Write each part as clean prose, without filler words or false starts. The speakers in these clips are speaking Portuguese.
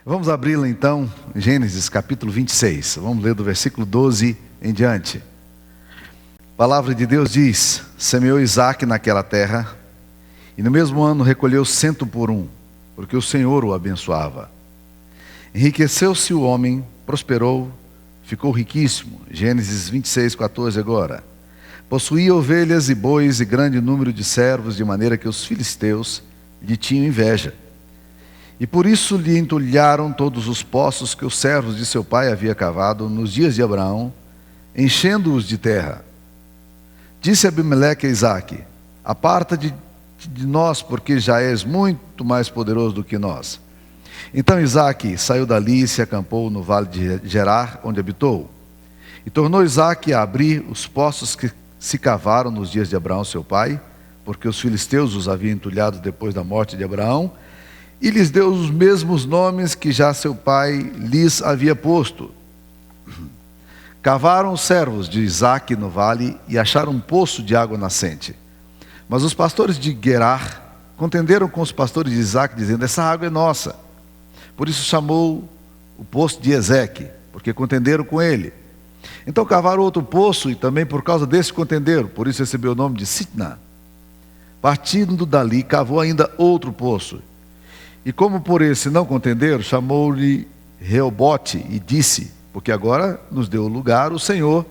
Vamos abri-la então, Gênesis capítulo 26. Vamos ler do versículo 12 em diante. A palavra de Deus diz: semeou Isaque naquela terra, e no mesmo ano recolheu 100 por um, porque o Senhor o abençoava. Enriqueceu-se o homem, prosperou, ficou riquíssimo. Gênesis 26, 14 agora. Possuía ovelhas e bois e grande número de servos, de maneira que os filisteus lhe tinham inveja. E por isso lhe entulharam todos os poços que os servos de seu pai haviam cavado nos dias de Abraão, enchendo-os de terra. Disse Abimeleque a Isaque: aparta-te de nós, porque já és muito mais poderoso do que nós. Então Isaque saiu dali e se acampou no vale de Gerar, onde habitou. E tornou Isaque a abrir os poços que se cavaram nos dias de Abraão seu pai, porque os filisteus os haviam entulhado depois da morte de Abraão, e lhes deu os mesmos nomes que já seu pai lhes havia posto. Cavaram os servos de Isaque no vale e acharam um poço de água nascente. Mas os pastores de Gerar contenderam com os pastores de Isaque, dizendo: essa água é nossa. Por isso chamou o poço de Ezeque, porque contenderam com ele. Então cavaram outro poço, e também por causa desse contenderam, por isso recebeu o nome de Sitna. Partindo dali, cavou ainda outro poço. E como por esse não contenderam, chamou-lhe Reobote e disse: porque agora nos deu lugar o Senhor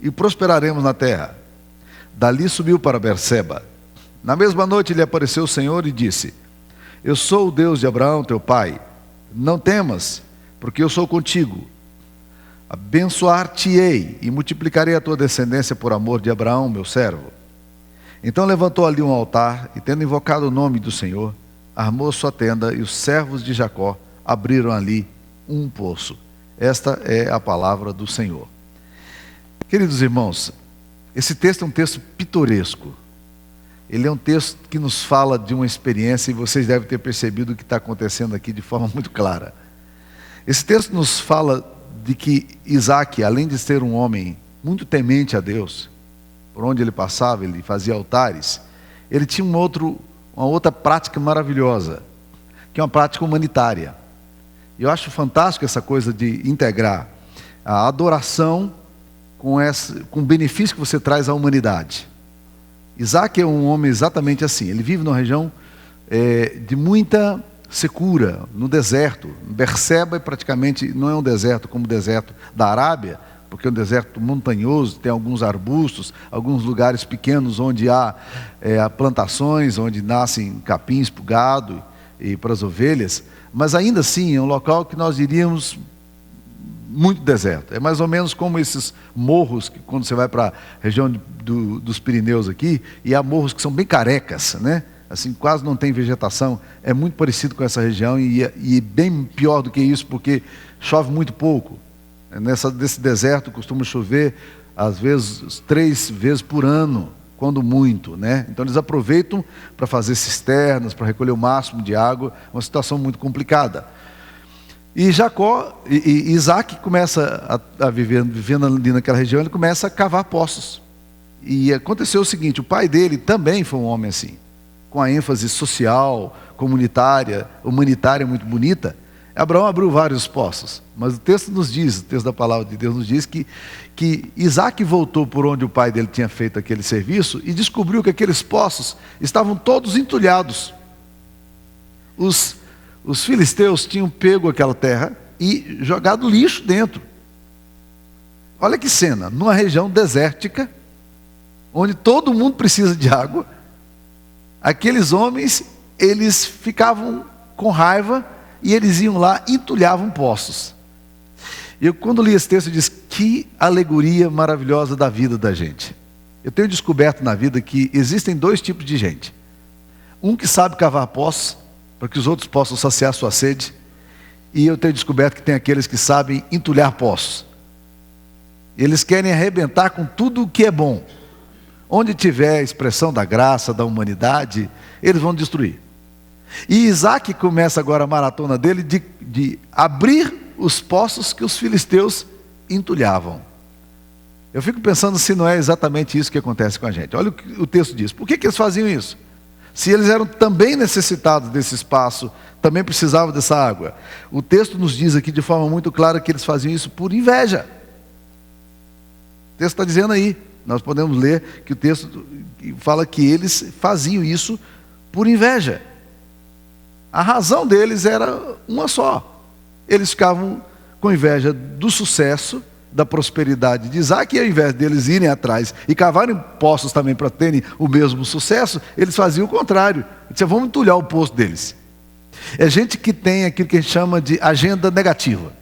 e prosperaremos na terra. Dali subiu para Berseba. Na mesma noite lhe apareceu o Senhor e disse: eu sou o Deus de Abraão teu pai, não temas, porque eu sou contigo. Abençoar-te-ei e multiplicarei a tua descendência por amor de Abraão meu servo. Então levantou ali um altar e, tendo invocado o nome do Senhor, armou sua tenda, e os servos de Jacó abriram ali um poço. Esta é a palavra do Senhor. Queridos irmãos, esse texto é um texto pitoresco. Ele é um texto que nos fala de uma experiência, e vocês devem ter percebido o que está acontecendo aqui de forma muito clara. Esse texto nos fala de que Isaque, além de ser um homem muito temente a Deus, por onde ele passava, ele fazia altares, ele tinha uma outra prática maravilhosa, que é uma prática humanitária. Eu acho fantástico essa coisa de integrar a adoração com o benefício que você traz à humanidade. Isaque é um homem exatamente assim. Ele vive numa região de muita secura, no deserto. Berseba praticamente não é um deserto como o deserto da Arábia, porque é um deserto montanhoso, tem alguns arbustos, alguns lugares pequenos onde há plantações, onde nascem capins para o gado e para as ovelhas, mas ainda assim é um local que nós diríamos muito deserto. É mais ou menos como esses morros, que quando você vai para a região dos Pirineus aqui, e há morros que são bem carecas, né? Assim, quase não tem vegetação. É muito parecido com essa região, e bem pior do que isso, porque chove muito pouco. Desse deserto costuma chover, às vezes, 3 vezes por ano, quando muito, né? Então eles aproveitam para fazer cisternas, para recolher o máximo de água, uma situação muito complicada. E Isaque começa vivendo ali naquela região, ele começa a cavar poços. E aconteceu o seguinte: o pai dele também foi um homem assim, com a ênfase social, comunitária, humanitária muito bonita. Abraão abriu vários poços, mas o texto da palavra de Deus nos diz que Isaque voltou por onde o pai dele tinha feito aquele serviço e descobriu que aqueles poços estavam todos entulhados. Os filisteus tinham pego aquela terra e jogado lixo dentro. Olha que cena, numa região desértica, onde todo mundo precisa de água, aqueles homens, eles ficavam com raiva, e eles iam lá e entulhavam poços. Eu, quando li esse texto, eu disse: que alegoria maravilhosa da vida da gente. Eu tenho descoberto na vida que existem 2 tipos de gente. Um que sabe cavar poços, para que os outros possam saciar sua sede. E eu tenho descoberto que tem aqueles que sabem entulhar poços. Eles querem arrebentar com tudo o que é bom. Onde tiver a expressão da graça, da humanidade, eles vão destruir. E Isaque começa agora a maratona dele de abrir os poços que os filisteus entulhavam. Eu fico pensando se não é exatamente isso que acontece com a gente. Olha o que o texto diz. Por que eles faziam isso? Se eles eram também necessitados desse espaço, também precisavam dessa água. O texto nos diz aqui de forma muito clara que eles faziam isso por inveja. O texto está dizendo aí, nós podemos ler que o texto fala que eles faziam isso por inveja. A razão deles era uma só. Eles ficavam com inveja do sucesso, da prosperidade de Isaac, e ao invés deles irem atrás e cavarem poços também para terem o mesmo sucesso, eles faziam o contrário. Diziam, vamos entulhar o poço deles. É gente que tem aquilo que a gente chama de agenda negativa.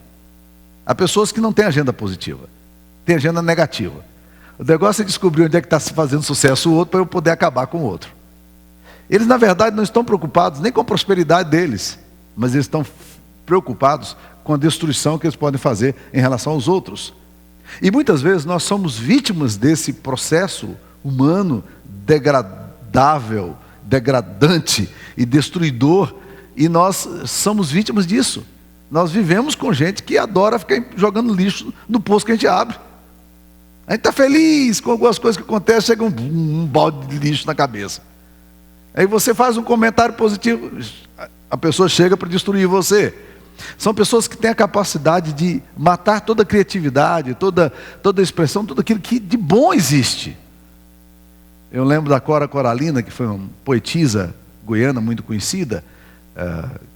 Há pessoas que não têm agenda positiva, têm agenda negativa. O negócio é descobrir onde é que está se fazendo sucesso o outro para eu poder acabar com o outro. Eles, na verdade, não estão preocupados nem com a prosperidade deles, mas eles estão preocupados com a destruição que eles podem fazer em relação aos outros. E muitas vezes nós somos vítimas desse processo humano degradável, degradante e destruidor, e nós somos vítimas disso. Nós vivemos com gente que adora ficar jogando lixo no poço que a gente abre. A gente está feliz com algumas coisas que acontecem, chega um balde de lixo na cabeça. Aí você faz um comentário positivo, a pessoa chega para destruir você. São pessoas que têm a capacidade de matar toda a criatividade, toda a expressão, tudo aquilo que de bom existe. Eu lembro da Cora Coralina, que foi uma poetisa goiana muito conhecida.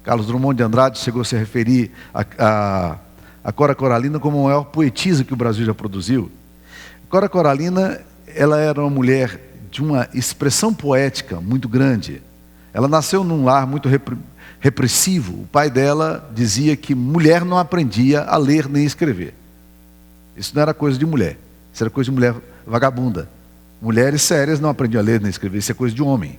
Carlos Drummond de Andrade chegou a se referir a Cora Coralina como a maior poetisa que o Brasil já produziu. Cora Coralina, ela era uma mulher de uma expressão poética muito grande. Ela nasceu num lar muito repressivo. O pai dela dizia que mulher não aprendia a ler nem escrever. Isso não era coisa de mulher, isso era coisa de mulher vagabunda. Mulheres sérias não aprendiam a ler nem escrever, isso é coisa de homem.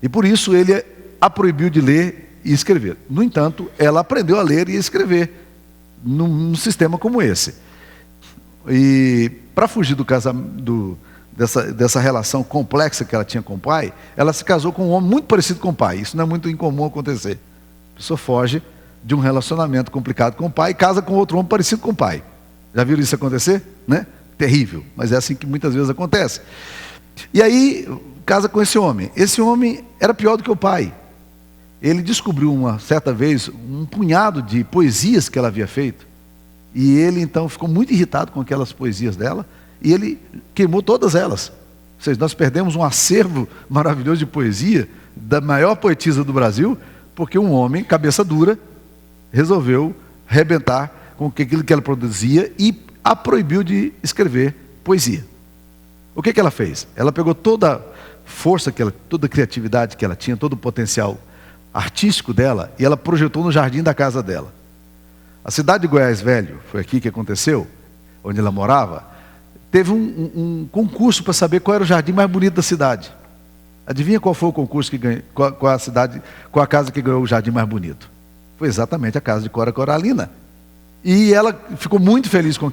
E por isso ele a proibiu de ler e escrever. No entanto, ela aprendeu a ler e escrever num sistema como esse. E para fugir dessa relação complexa que ela tinha com o pai, ela se casou com um homem muito parecido com o pai. Isso não é muito incomum acontecer. A pessoa foge de um relacionamento complicado com o pai e casa com outro homem parecido com o pai. Já viram isso acontecer? Né? Terrível, mas é assim que muitas vezes acontece. E aí, casa com esse homem. Esse homem era pior do que o pai. Ele descobriu uma certa vez um punhado de poesias que ela havia feito. E ele então ficou muito irritado com aquelas poesias dela. E ele queimou todas elas. Ou seja, nós perdemos um acervo maravilhoso de poesia da maior poetisa do Brasil, porque um homem, cabeça dura, resolveu arrebentar com aquilo que ela produzia e a proibiu de escrever poesia. O que ela fez? Ela pegou toda a força, toda a criatividade que ela tinha, todo o potencial artístico dela, e ela projetou no jardim da casa dela. A cidade de Goiás Velho, foi aqui que aconteceu, onde ela morava, teve um concurso para saber qual era o jardim mais bonito da cidade. Adivinha qual foi o concurso que ganhou, qual a casa que ganhou o jardim mais bonito? Foi exatamente a casa de Cora Coralina. E ela ficou muito feliz com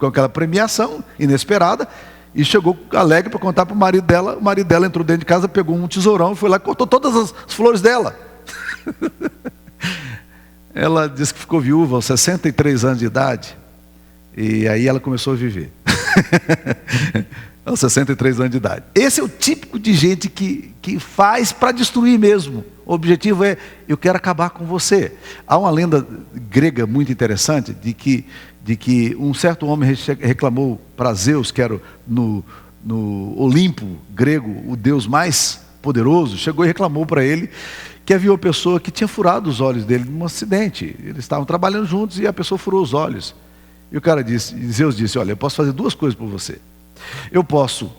aquela premiação inesperada e chegou alegre para contar para o marido dela. O marido dela entrou dentro de casa, pegou um tesourão e foi lá e cortou todas as flores dela. Ela disse que ficou viúva aos 63 anos de idade. E aí ela começou a viver. Aos 63 anos de idade. Esse é o típico de gente que faz para destruir mesmo. O objetivo é, eu quero acabar com você. Há uma lenda grega muito interessante de que um certo homem reclamou para Zeus, que era no Olimpo grego, o deus mais poderoso, chegou e reclamou para ele que havia uma pessoa que tinha furado os olhos dele num acidente. Eles estavam trabalhando juntos e a pessoa furou os olhos. E o cara disse, Zeus disse, olha, eu posso fazer duas coisas por você. Eu posso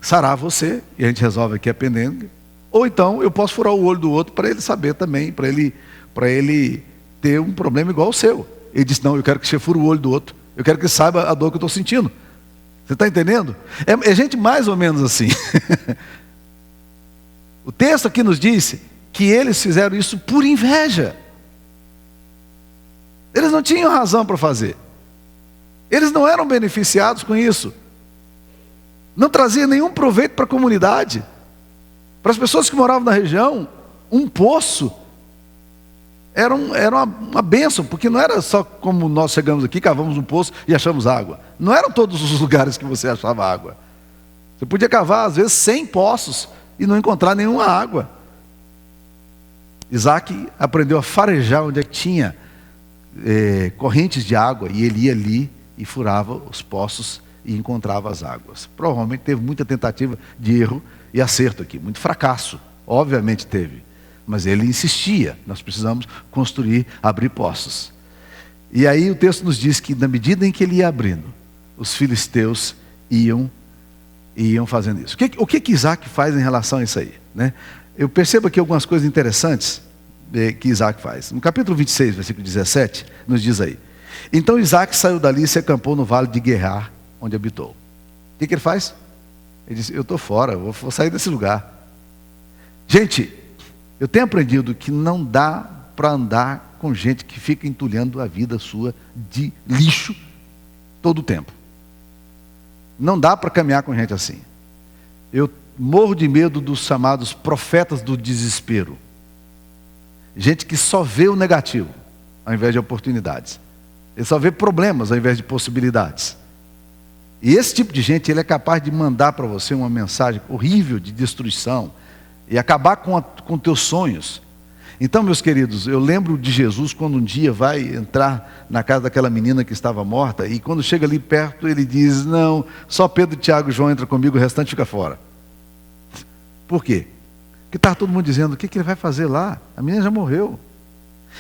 sarar você, e a gente resolve aqui a pendenga, ou então eu posso furar o olho do outro para ele saber também, para ele ter um problema igual ao seu. Ele disse, não, eu quero que você fure o olho do outro, eu quero que você saiba a dor que eu estou sentindo. Você está entendendo? É gente mais ou menos assim. O texto aqui nos diz que eles fizeram isso por inveja. Eles não tinham razão para fazer. Eles não eram beneficiados com isso. Não trazia nenhum proveito para a comunidade. Para as pessoas que moravam na região, um poço era uma bênção, porque não era só como nós chegamos aqui, cavamos um poço e achamos água. Não eram todos os lugares que você achava água. Você podia cavar, às vezes, 100 poços e não encontrar nenhuma água. Isaac aprendeu a farejar onde é que tinha correntes de água, e ele ia ali e furava os poços e encontrava as águas. Provavelmente teve muita tentativa de erro e acerto aqui, muito fracasso, obviamente teve, mas ele insistia, nós precisamos construir, abrir poços. E aí o texto nos diz que na medida em que ele ia abrindo, os filisteus iam fazendo isso. O que Isaac faz em relação a isso aí, né? Eu percebo aqui algumas coisas interessantes que Isaac faz. No capítulo 26, versículo 17, nos diz aí: então Isaac saiu dali e se acampou no vale de Gerar, onde habitou. O que ele faz? Ele diz: eu estou fora, eu vou sair desse lugar. Gente, eu tenho aprendido que não dá para andar com gente que fica entulhando a vida sua de lixo todo o tempo. Não dá para caminhar com gente assim. Eu morro de medo dos chamados profetas do desespero. Gente que só vê o negativo, ao invés de oportunidades. Ele só vê problemas, ao invés de possibilidades. E esse tipo de gente, ele é capaz de mandar para você uma mensagem horrível de destruição e acabar com teus sonhos. Então, meus queridos, eu lembro de Jesus quando um dia vai entrar na casa daquela menina que estava morta, e quando chega ali perto, ele diz: não, só Pedro, Tiago e João entram comigo, o restante fica fora. Por quê? Porque estava todo mundo dizendo: o que ele vai fazer lá? A menina já morreu.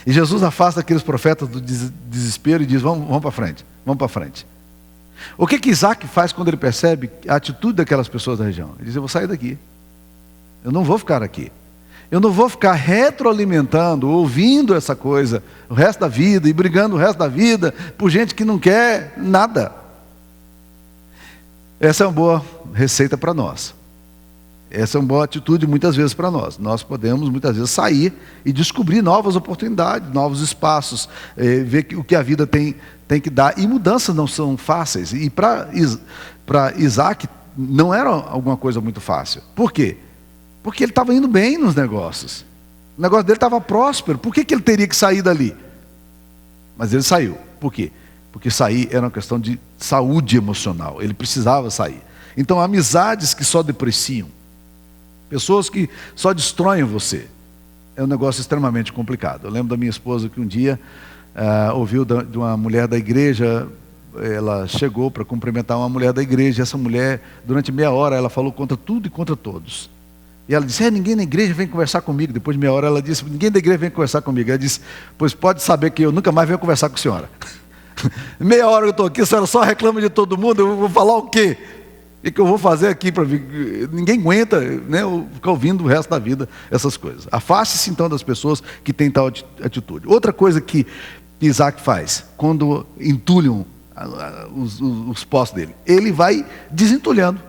E Jesus afasta aqueles profetas do desespero e diz: vamos para frente, vamos para frente. O que Isaac faz quando ele percebe a atitude daquelas pessoas da região? Ele diz: eu vou sair daqui, eu não vou ficar aqui. Eu não vou ficar retroalimentando, ouvindo essa coisa o resto da vida e brigando o resto da vida por gente que não quer nada. Essa é uma boa receita para nós. Essa é uma boa atitude muitas vezes para nós. Nós podemos muitas vezes sair e descobrir novas oportunidades, novos espaços, ver o que a vida tem que dar. E mudanças não são fáceis. E para Isaac não era alguma coisa muito fácil. Por quê? Porque ele estava indo bem nos negócios. O negócio dele estava próspero. Por que ele teria que sair dali? Mas ele saiu. Por quê? Porque sair era uma questão de saúde emocional. Ele precisava sair. Então, amizades que só depreciam, pessoas que só destroem você, é um negócio extremamente complicado. Eu lembro da minha esposa que um dia ouviu de uma mulher da igreja. Ela chegou para cumprimentar uma mulher da igreja. Essa mulher, durante meia hora, ela falou contra tudo e contra todos. E ela disse: ninguém na igreja vem conversar comigo. Depois de meia hora ela disse: ninguém da igreja vem conversar comigo. Ela disse: pois pode saber que eu nunca mais venho conversar com a senhora. Meia hora eu estou aqui, a senhora só reclama de todo mundo, eu vou falar o quê? O que eu vou fazer aqui para vir? Ninguém aguenta, né, ficar ouvindo o resto da vida essas coisas. Afaste-se então das pessoas que têm tal atitude. Outra coisa que Isaac faz, quando entulham os poços dele, ele vai desentulhando.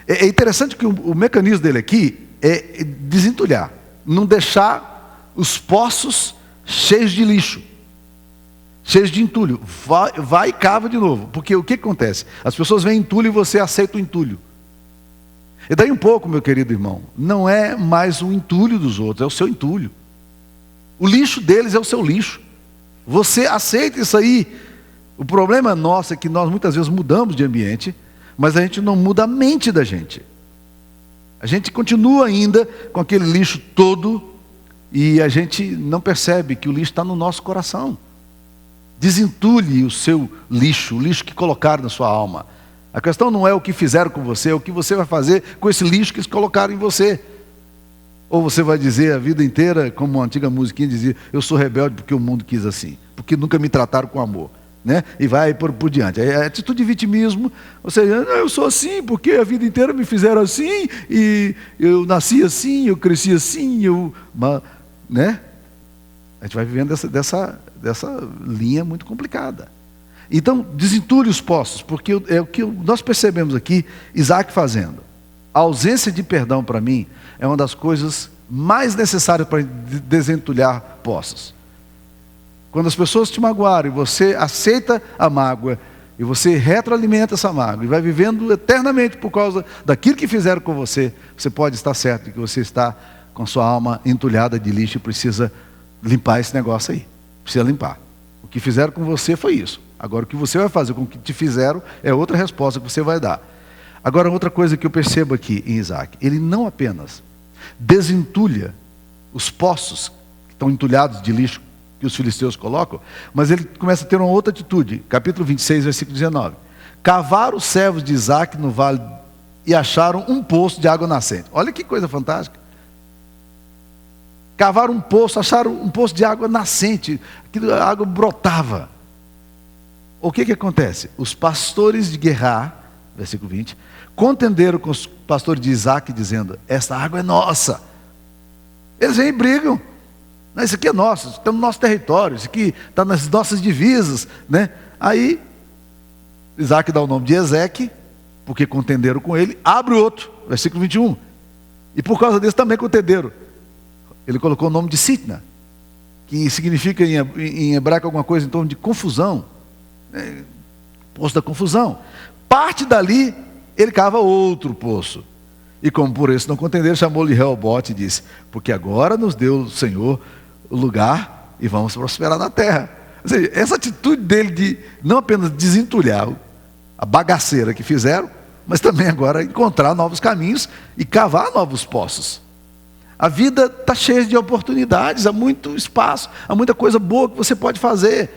É interessante que o mecanismo dele aqui é desentulhar, não deixar os poços cheios de lixo, cheios de entulho. Vai e cava de novo, porque o que acontece? As pessoas veem entulho e você aceita o entulho. E daí um pouco, meu querido irmão, não é mais o entulho dos outros, é o seu entulho. O lixo deles é o seu lixo. Você aceita isso aí. O problema nosso é que nós muitas vezes mudamos de ambiente, mas a gente não muda a mente da gente. A gente continua ainda com aquele lixo todo e a gente não percebe que o lixo está no nosso coração. Desentulhe o seu lixo, o lixo que colocaram na sua alma. A questão não é o que fizeram com você, é o que você vai fazer com esse lixo que eles colocaram em você. Ou você vai dizer a vida inteira, como uma antiga musiquinha dizia: eu sou rebelde porque o mundo quis assim, porque nunca me trataram com amor. Né? E vai por diante. É atitude de vitimismo. Ou seja, eu sou assim porque a vida inteira me fizeram assim, e eu nasci assim, eu cresci assim, né? A gente vai vivendo dessa linha muito complicada. Então, desentulhe os poços, porque é o que nós percebemos aqui Isaac fazendo. A ausência de perdão, para mim, é uma das coisas mais necessárias para desentulhar poços. Quando as pessoas te magoarem, você aceita a mágoa e você retroalimenta essa mágoa e vai vivendo eternamente por causa daquilo que fizeram com você, você pode estar certo de que você está com sua alma entulhada de lixo e precisa limpar esse negócio aí. Precisa limpar. O que fizeram com você foi isso. Agora o que você vai fazer com o que te fizeram é outra resposta que você vai dar. Agora, outra coisa que eu percebo aqui em Isaac, ele não apenas desentulha os poços que estão entulhados de lixo que os filisteus colocam, mas ele começa a ter uma outra atitude. Capítulo 26, versículo 19. Cavaram os servos de Isaac no vale e acharam um poço de água nascente. Olha que coisa fantástica. Cavaram um poço, acharam um poço de água nascente, a água brotava. O que acontece? Os pastores de Gerar, versículo 20, contenderam com os pastores de Isaac, dizendo: esta água é nossa. Eles vêm e brigam. Não, isso aqui é nosso, está no nosso território, isso aqui está nas nossas divisas, né? Aí Isaac dá o nome de Ezeque, porque contenderam com ele. Abre outro, versículo 21. E por causa disso também contenderam. Ele colocou o nome de Sitna, que significa em hebraico alguma coisa em torno de confusão, poço da confusão. Parte dali, ele cava outro poço. E como por isso não contenderam, chamou-lhe Reobote e disse: porque agora nos deu o Senhor o lugar e vamos prosperar na terra. Ou seja, essa atitude dele de não apenas desentulhar a bagaceira que fizeram, mas também agora encontrar novos caminhos e cavar novos poços. A vida está cheia de oportunidades, há muito espaço, há muita coisa boa que você pode fazer.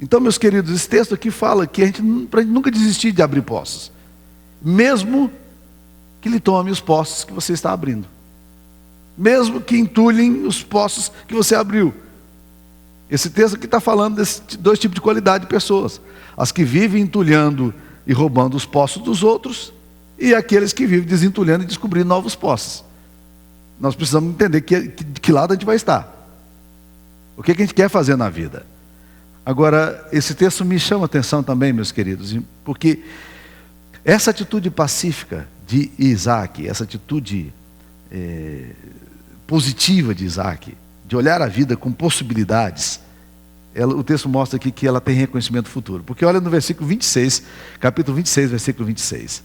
Então, meus queridos, esse texto aqui fala que para a gente nunca desistir de abrir poços, mesmo que lhe tome os poços que você está abrindo, mesmo que entulhem os poços que você abriu. Esse texto aqui está falando desses dois tipos de qualidade de pessoas: as que vivem entulhando e roubando os poços dos outros, e aqueles que vivem desentulhando e descobrindo novos poços. Nós precisamos entender de que lado a gente vai estar, o que a gente quer fazer na vida. Agora, esse texto me chama a atenção também, meus queridos, porque essa atitude pacífica de Isaac, essa atitude positiva de Isaac, de olhar a vida com possibilidades, o texto mostra aqui que ela tem reconhecimento futuro. Porque olha no versículo 26, capítulo 26, versículo 26.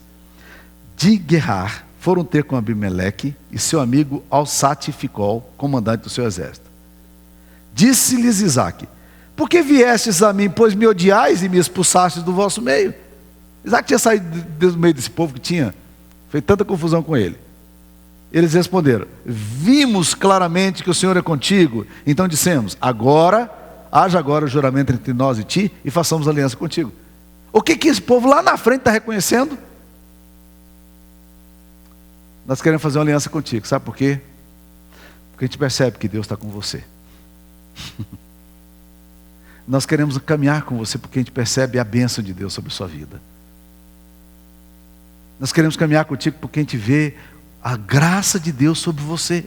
De Gerar foram ter com Abimeleque e seu amigo Alsate-Ficol, comandante do seu exército. Disse-lhes Isaac: por que viestes a mim, pois me odiais e me expulsastes do vosso meio? Isaac tinha saído do meio desse povo que tinha feito tanta confusão com ele. Eles responderam: vimos claramente que o Senhor é contigo. Então dissemos: haja agora o juramento entre nós e ti, e façamos aliança contigo. O que esse povo lá na frente está reconhecendo? Nós queremos fazer uma aliança contigo, sabe por quê? Porque a gente percebe que Deus está com você. Nós queremos caminhar com você porque a gente percebe a bênção de Deus sobre a sua vida. Nós queremos caminhar contigo porque a gente vê a graça de Deus sobre você.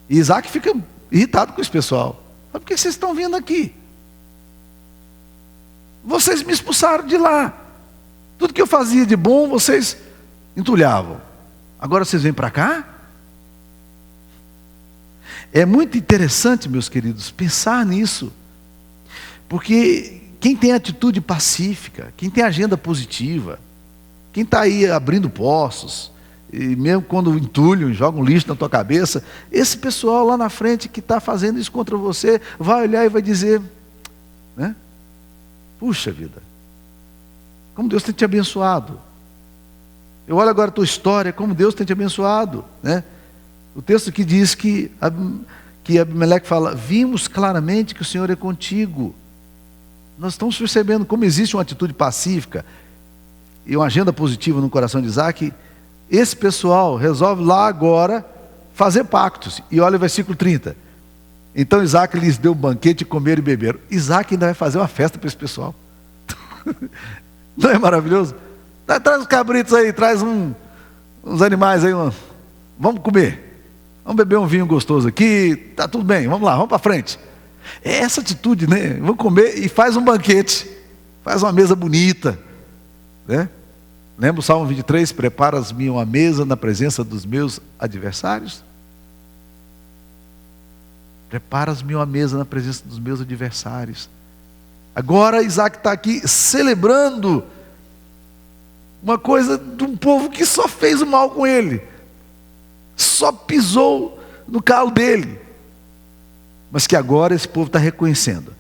E Isaac fica irritado com esse pessoal. Mas por que vocês estão vindo aqui? Vocês me expulsaram de lá. Tudo que eu fazia de bom, vocês entulhavam. Agora vocês vêm para cá? É muito interessante, meus queridos, pensar nisso. Porque quem tem atitude pacífica, quem tem agenda positiva, quem está aí abrindo poços, e mesmo quando entulham, jogam lixo na tua cabeça, esse pessoal lá na frente que está fazendo isso contra você, vai olhar e vai dizer, né? Puxa vida, como Deus tem te abençoado. Eu olho agora a tua história, como Deus tem te abençoado, né? O texto aqui diz que Abimeleque fala: vimos claramente que o Senhor é contigo. Nós estamos percebendo como existe uma atitude pacífica e uma agenda positiva no coração de Isaac. Esse pessoal resolve lá agora fazer pactos. E olha o versículo 30. Então Isaac lhes deu um banquete, comeram e beberam. Isaac ainda vai fazer uma festa para esse pessoal. Não é maravilhoso? Traz os cabritos aí, traz uns animais aí. Vamos comer. Vamos beber um vinho gostoso aqui. Tá tudo bem, vamos lá, vamos para frente. É essa atitude, né? Vamos comer e faz um banquete. Faz uma mesa bonita, né? Lembra o Salmo 23? Preparas-me uma mesa na presença dos meus adversários. Preparas-me uma mesa na presença dos meus adversários. Agora Isaac está aqui celebrando uma coisa de um povo que só fez o mal com ele, só pisou no calo dele, mas que agora esse povo está reconhecendo.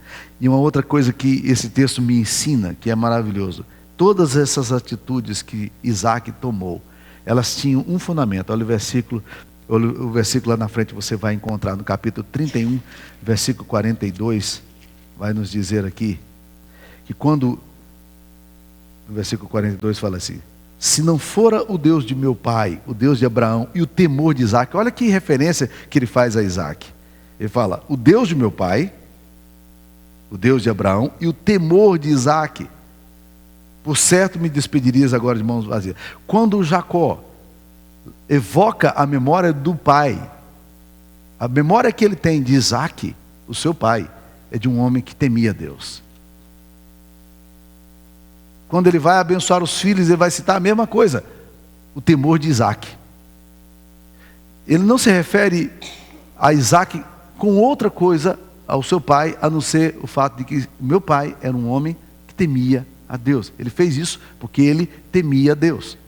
E uma outra coisa que esse texto me ensina, que é maravilhoso, todas essas atitudes que Isaac tomou, elas tinham um fundamento. Olha o versículo lá na frente, você vai encontrar no capítulo 31, versículo 42, vai nos dizer aqui, que quando, no versículo 42 fala assim: se não fora o Deus de meu pai, o Deus de Abraão e o temor de Isaac, olha que referência que ele faz a Isaac. Ele fala, o Deus de meu pai, o Deus de Abraão e o temor de Isaac, por certo me despedirias agora de mãos vazias. Quando Jacó evoca a memória do pai, a memória que ele tem de Isaac, o seu pai, é de um homem que temia Deus. Quando ele vai abençoar os filhos, ele vai citar a mesma coisa, o temor de Isaac. Ele não se refere a Isaac com outra coisa ao seu pai, a não ser o fato de que meu pai era um homem que temia a Deus. Ele fez isso porque ele temia a Deus.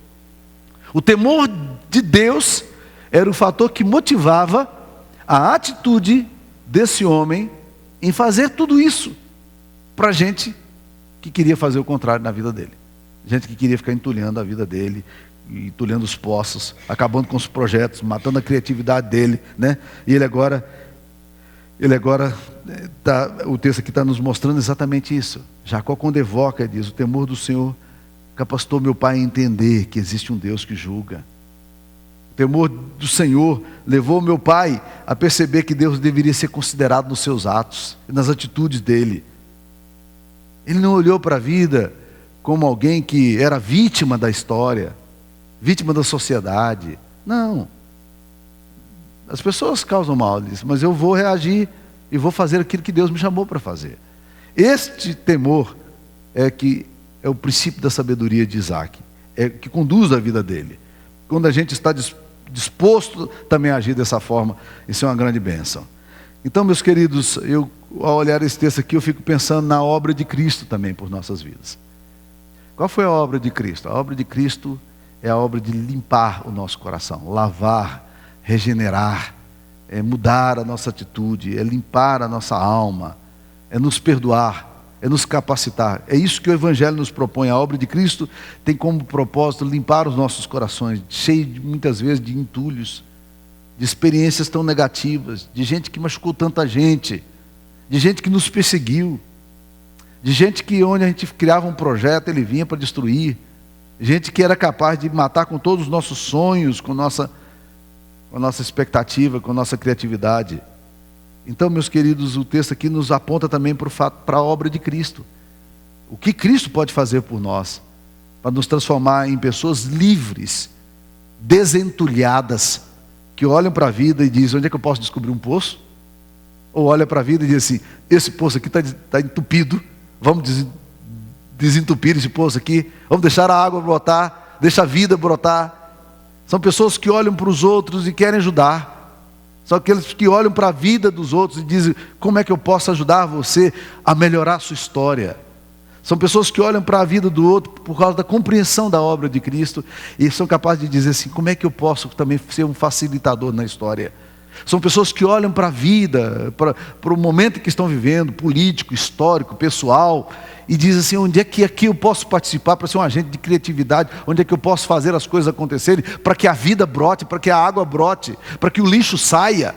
O temor de Deus era o fator que motivava a atitude desse homem em fazer tudo isso para gente que queria fazer o contrário na vida dele. Gente que queria ficar entulhando a vida dele, entulhando os poços, acabando com os projetos, matando a criatividade dele, né? E ele agora o texto aqui está nos mostrando exatamente isso. Jacó, quando evoca, diz, o temor do Senhor capacitou meu pai a entender que existe um Deus que julga. O temor do Senhor levou meu pai a perceber que Deus deveria ser considerado nos seus atos, nas atitudes dele. Ele não olhou para a vida como alguém que era vítima da história, vítima da sociedade. Não. As pessoas causam mal, ele disse, mas eu vou reagir e vou fazer aquilo que Deus me chamou para fazer. Este temor é o princípio da sabedoria de Isaac, é que conduz a vida dele. Quando a gente está disposto também a agir dessa forma, isso é uma grande bênção. Então, meus queridos, ao olhar esse texto aqui, eu fico pensando na obra de Cristo também por nossas vidas. Qual foi a obra de Cristo? A obra de Cristo é a obra de limpar o nosso coração, lavar, regenerar, é mudar a nossa atitude, é limpar a nossa alma, é nos perdoar, é nos capacitar. É isso que o Evangelho nos propõe. A obra de Cristo tem como propósito limpar os nossos corações, cheios muitas vezes de entulhos, de experiências tão negativas, de gente que machucou tanta gente, de gente que nos perseguiu, de gente que onde a gente criava um projeto, ele vinha para destruir, gente que era capaz de matar com todos os nossos sonhos, com a nossa expectativa, com a nossa criatividade. Então, meus queridos, o texto aqui nos aponta também para a obra de Cristo. O que Cristo pode fazer por nós, para nos transformar em pessoas livres, desentulhadas, que olham para a vida e dizem, onde é que eu posso descobrir um poço? Ou olha para a vida e diz assim, esse poço aqui está entupido, vamos desentupir esse poço aqui, vamos deixar a água brotar, deixa a vida brotar. São pessoas que olham para os outros e querem ajudar. São aqueles que olham para a vida dos outros e dizem, como é que eu posso ajudar você a melhorar a sua história? São pessoas que olham para a vida do outro por causa da compreensão da obra de Cristo e são capazes de dizer assim, como é que eu posso também ser um facilitador na história? São pessoas que olham para a vida, para o momento que estão vivendo, político, histórico, pessoal, e dizem assim, onde é que aqui eu posso participar para ser um agente de criatividade, onde é que eu posso fazer as coisas acontecerem, para que a vida brote, para que a água brote, para que o lixo saia.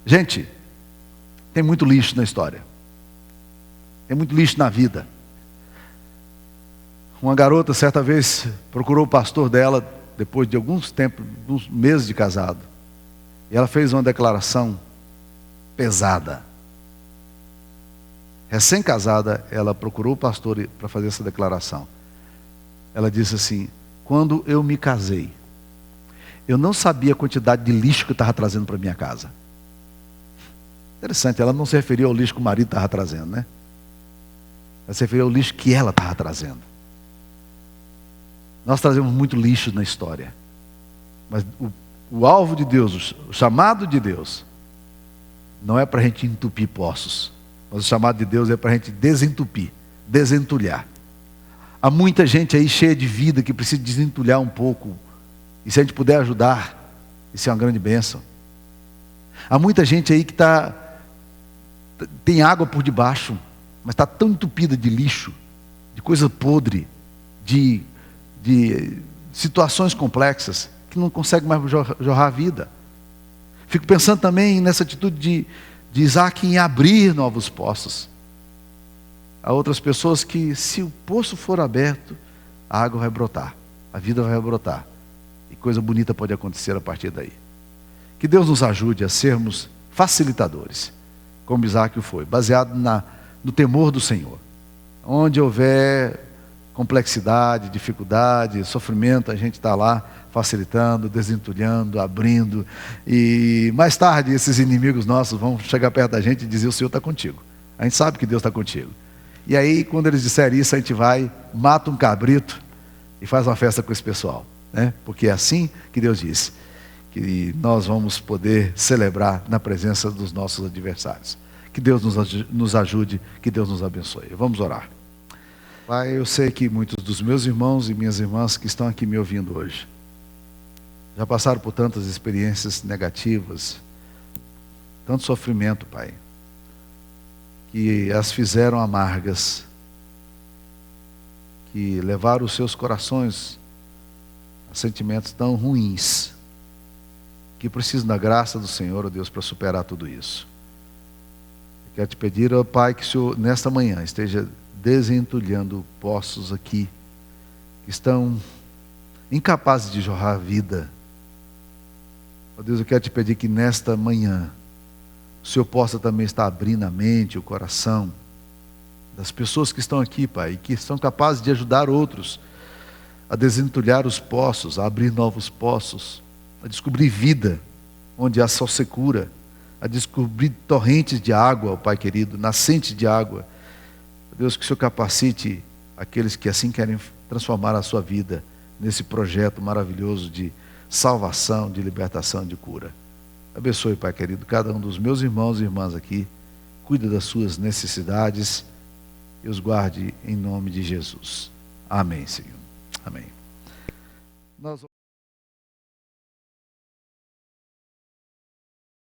Gente, tem muito lixo na história. Tem muito lixo na vida. Uma garota, certa vez, procurou o pastor dela, depois de alguns meses de casado. E ela fez uma declaração pesada. Recém-casada, ela procurou o pastor para fazer essa declaração. Ela disse assim, quando eu me casei, eu não sabia a quantidade de lixo que eu estava trazendo para minha casa. Interessante, ela não se referia ao lixo que o marido estava trazendo, né? Ela se referia ao lixo que ela estava trazendo. Nós trazemos muito lixo na história. Mas o alvo de Deus, o chamado de Deus, não é para a gente entupir poços. Mas o chamado de Deus é para a gente desentupir, desentulhar. Há muita gente aí cheia de vida que precisa desentulhar um pouco. E se a gente puder ajudar, isso é uma grande bênção. Há muita gente aí que está tem água por debaixo, mas está tão entupida de lixo, de coisa podre, de situações complexas, que não consegue mais jorrar a vida. Fico pensando também nessa atitude de Isaac em abrir novos poços. Há outras pessoas que, se o poço for aberto, a água vai brotar, a vida vai brotar, e coisa bonita pode acontecer a partir daí. Que Deus nos ajude a sermos facilitadores, como Isaac foi, baseado no temor do Senhor. Onde houver complexidade, dificuldade, sofrimento, a gente está lá facilitando, desentulhando, abrindo, e mais tarde esses inimigos nossos vão chegar perto da gente e dizer: o Senhor está contigo. A gente sabe que Deus está contigo. E aí, quando eles disserem isso, a gente vai, mata um cabrito e faz uma festa com esse pessoal, né? Porque é assim que Deus disse, que nós vamos poder celebrar na presença dos nossos adversários. Que Deus nos ajude, que Deus nos abençoe. Vamos orar. Pai, eu sei que muitos dos meus irmãos e minhas irmãs que estão aqui me ouvindo hoje já passaram por tantas experiências negativas, tanto sofrimento, Pai, que as fizeram amargas, que levaram os seus corações a sentimentos tão ruins, que precisam da graça do Senhor, ó Deus, para superar tudo isso. Eu quero te pedir, ó Pai, que o Senhor, nesta manhã, esteja desentulhando poços aqui, que estão incapazes de jorrar vida. Ó Deus, eu quero te pedir que nesta manhã, o Senhor possa também estar abrindo a mente, o coração das pessoas que estão aqui, Pai, e que são capazes de ajudar outros a desentulhar os poços, a abrir novos poços, a descobrir vida onde há só secura, a descobrir torrentes de água, ó Pai querido, nascentes de água. Deus, que o Senhor capacite aqueles que assim querem transformar a sua vida nesse projeto maravilhoso de salvação, de libertação, de cura. Abençoe, Pai querido, cada um dos meus irmãos e irmãs aqui. Cuida das suas necessidades e os guarde em nome de Jesus. Amém, Senhor. Amém.